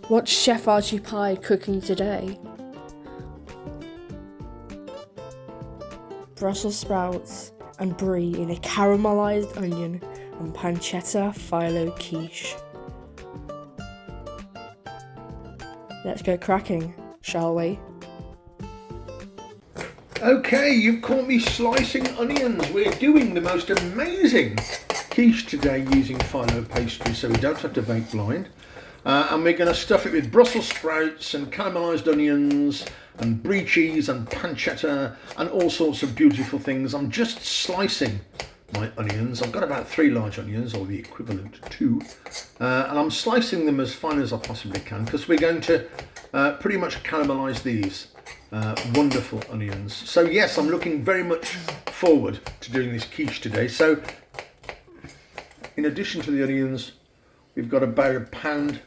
What's Chef Archie Pie cooking today? Brussels sprouts and brie in a caramelised onion and pancetta phyllo quiche. Let's go cracking, shall we? Okay, you've caught me slicing onions. We're doing the most amazing quiche today using Filo Pastry, so we don't have to bake blind. And we're going to stuff it with Brussels sprouts and caramelised onions and brie cheese and pancetta and all sorts of beautiful things. I'm just slicing my onions. I've got about 3 large onions, or the equivalent to 2, and I'm slicing them as fine as I possibly can because we're going to pretty much caramelise these wonderful onions. So yes, I'm looking very much forward to doing this quiche today. So in addition to the onions, we've got about a pound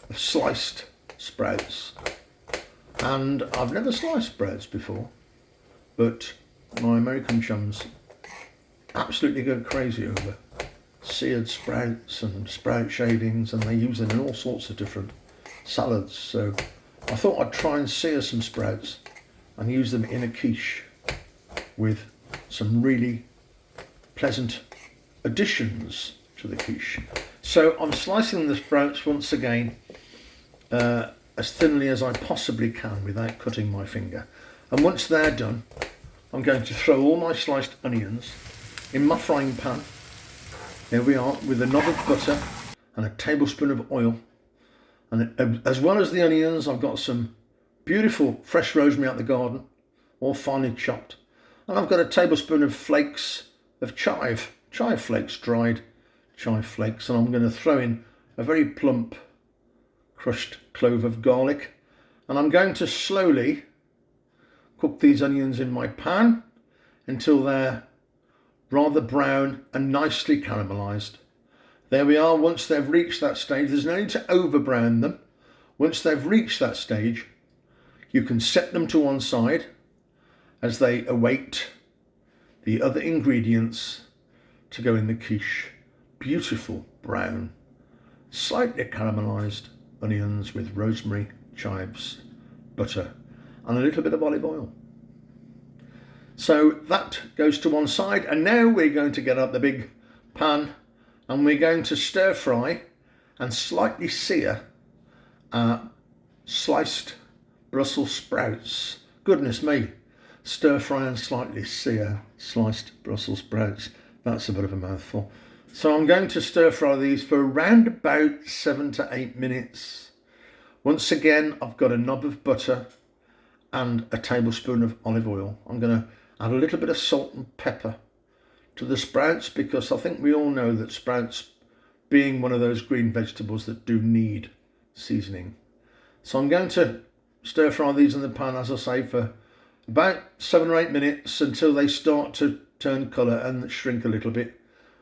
of sliced sprouts, and I've never sliced sprouts before, but my American chums absolutely go crazy over seared sprouts and sprout shavings, and they use them in all sorts of different salads. So I thought I'd try and sear some sprouts and use them in a quiche with some really pleasant additions to the quiche. So I'm slicing the sprouts once again as thinly as I possibly can without cutting my finger. And once they're done, I'm going to throw all my sliced onions in my frying pan. There we are, with a knob of butter and a tablespoon of oil. And as well as the onions, I've got some beautiful fresh rosemary out the garden, all finely chopped. And I've got a tablespoon of flakes of chive flakes, dried chive flakes. And I'm going to throw in a very plump crushed clove of garlic. And I'm going to slowly cook these onions in my pan until they're rather brown and nicely caramelised. There we are. Once they've reached that stage, there's no need to over brown them. Once they've reached that stage, you can set them to one side as they await the other ingredients to go in the quiche. Beautiful brown, slightly caramelised onions with rosemary, chives, butter and a little bit of olive oil. So that goes to one side, and now we're going to get up the big pan and we're going to stir fry and slightly sear our sliced Brussels sprouts. Goodness me, stir fry and slightly sear sliced Brussels sprouts. That's a bit of a mouthful. So I'm going to stir fry these for around about 7 to 8 minutes. Once again, I've got a knob of butter and a tablespoon of olive oil. I'm going to add a little bit of salt and pepper to the sprouts because I think we all know that sprouts, being one of those green vegetables that do need seasoning. So I'm going to stir fry these in the pan, as I say, for about 7 or 8 minutes until they start to turn colour and shrink a little bit.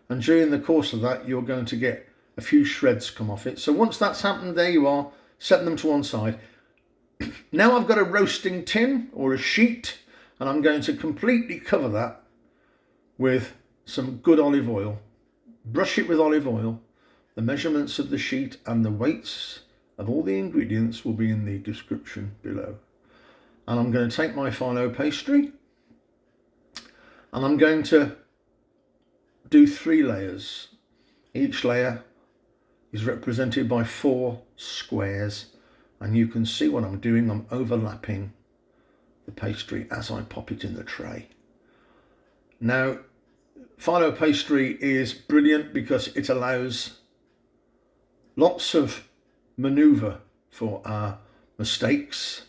And during the course of that, you're going to get a few shreds come off it. So once that's happened, there you are, setting them to one side. Now I've got a roasting tin or a sheet, and I'm going to completely cover that with some good olive oil. Brush it with olive oil. The measurements of the sheet and the weights of all the ingredients will be in the description below. And I'm going to take my Filo pastry and I'm going to do 3 layers. Each layer is represented by 4 squares, and you can see what I'm doing. I'm overlapping the pastry as I pop it in the tray. Now, Filo pastry is brilliant because it allows lots of manoeuvre for our mistakes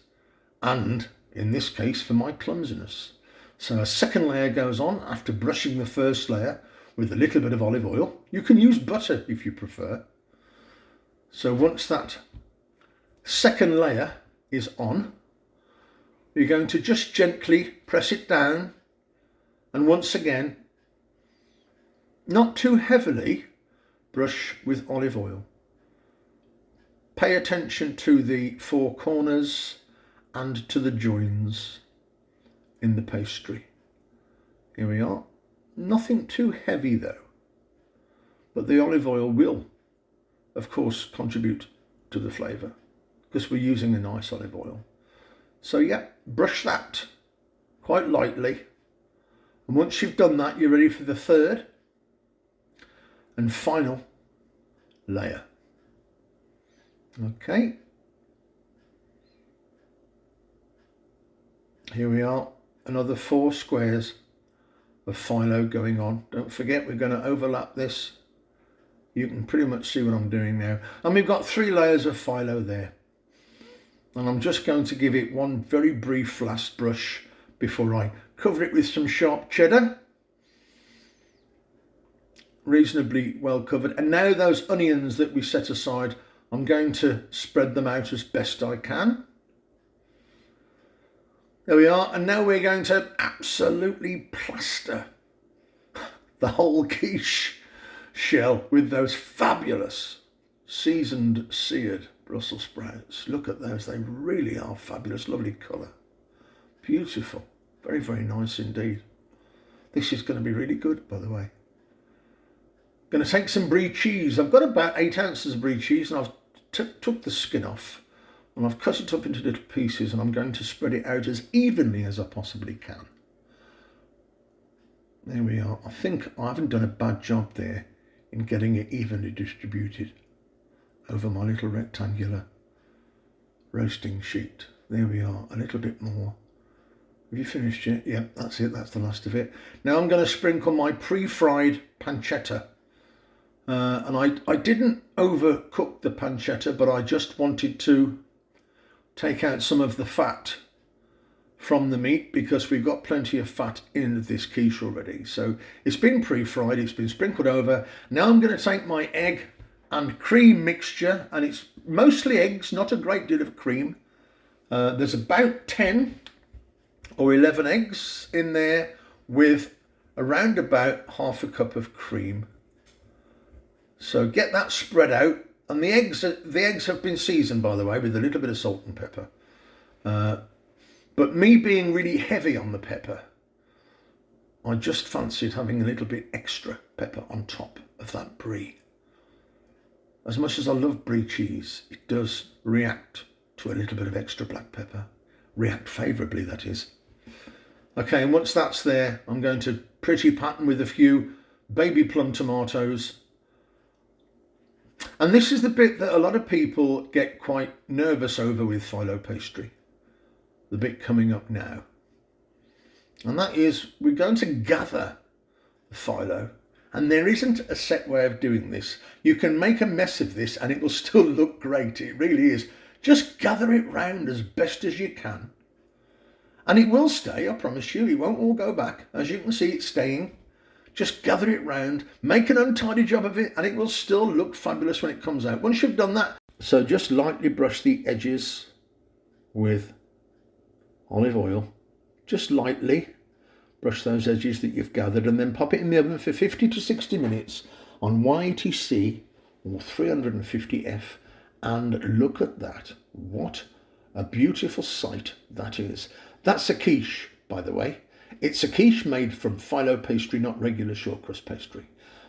and, in this case, for my clumsiness. So a second layer goes on after brushing the first layer with a little bit of olive oil. You can use butter if you prefer. So once that second layer is on, you're going to just gently press it down, and once again, not too heavily, brush with olive oil. Pay attention to the 4 corners and to the joins in the pastry. Here we are. Nothing too heavy though, but the olive oil will, of course, contribute to the flavour. because we're using a nice olive oil. So yeah, brush that quite lightly. And once you've done that, you're ready for the third and final layer. Okay. Here we are, another 4 squares of phyllo going on. Don't forget, we're going to overlap this. You can pretty much see what I'm doing now. And we've got 3 layers of phyllo there. And I'm just going to give it one very brief last brush before I cover it with some sharp cheddar. Reasonably well covered. And now those onions that we set aside, I'm going to spread them out as best I can. There we are, and now we're going to absolutely plaster the whole quiche shell with those fabulous seasoned seared Brussels sprouts. Look at those, they really are fabulous, lovely colour. Beautiful, very, very nice indeed. This is going to be really good, by the way. Going to take some Brie cheese. I've got about 8 ounces of Brie cheese, and I've took the skin off. And I've cut it up into little pieces, and I'm going to spread it out as evenly as I possibly can. There we are. I think I haven't done a bad job there in getting it evenly distributed over my little rectangular roasting sheet. There we are, a little bit more. Have you finished yet? Yep, that's it, that's the last of it. Now I'm going to sprinkle my pre-fried pancetta. And I didn't overcook the pancetta, but I just wanted to take out some of the fat from the meat because we've got plenty of fat in this quiche already. So it's been pre-fried, it's been sprinkled over. Now I'm going to take my egg and cream mixture, and it's mostly eggs, not a great deal of cream. There's about 10 or 11 eggs in there with around about half a cup of cream. So get that spread out. And the eggs have been seasoned, by the way, with a little bit of salt and pepper. But me being really heavy on the pepper, I just fancied having a little bit extra pepper on top of that Brie. As much as I love Brie cheese, it does react to a little bit of extra black pepper. React favourably, that is. Okay, and once that's there, I'm going to pretty pattern with a few baby plum tomatoes. And this is the bit that a lot of people get quite nervous over with Filo pastry. The bit coming up now. And that is, we're going to gather the phyllo. And there isn't a set way of doing this. You can make a mess of this and it will still look great. It really is. Just gather it round as best as you can. And it will stay, I promise you. It won't all go back. As you can see, it's staying. Just gather it round, make an untidy job of it, and it will still look fabulous when it comes out. Once you've done that, so just lightly brush the edges with olive oil. Just lightly brush those edges that you've gathered, and then pop it in the oven for 50 to 60 minutes on 180C or 350F. And look at that. What a beautiful sight that is. That's a quiche, by the way. It's a quiche made from Filo pastry, not regular short crust pastry.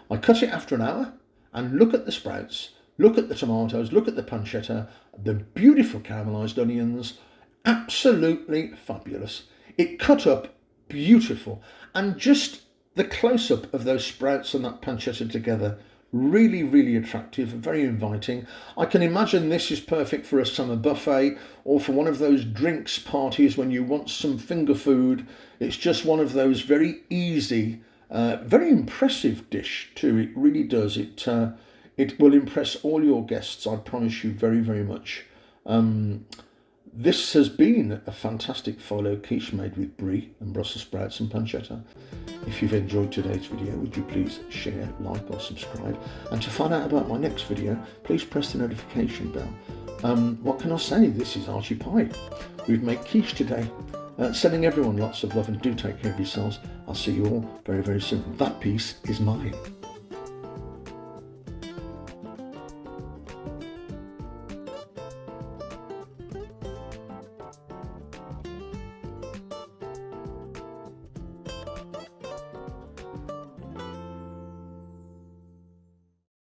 I cut it after an hour, and look at the sprouts, look at the tomatoes, look at the pancetta, the beautiful caramelised onions, absolutely fabulous. It cut up beautiful, and just the close-up of those sprouts and that pancetta together, really, really attractive, very inviting. I can imagine this is perfect for a summer buffet or for one of those drinks parties when you want some finger food. It's just one of those very easy, very impressive dish too. It really does. It will impress all your guests, I promise you, very, very much. This has been a fantastic Filo quiche made with Brie and Brussels sprouts and pancetta. If you've enjoyed today's video, would you please share, like or subscribe? And to find out about my next video, please press the notification bell. What can I say? This is Archie Pie. We've made quiche today. Sending everyone lots of love, and do take care of yourselves. I'll see you all very, very soon. That piece is mine.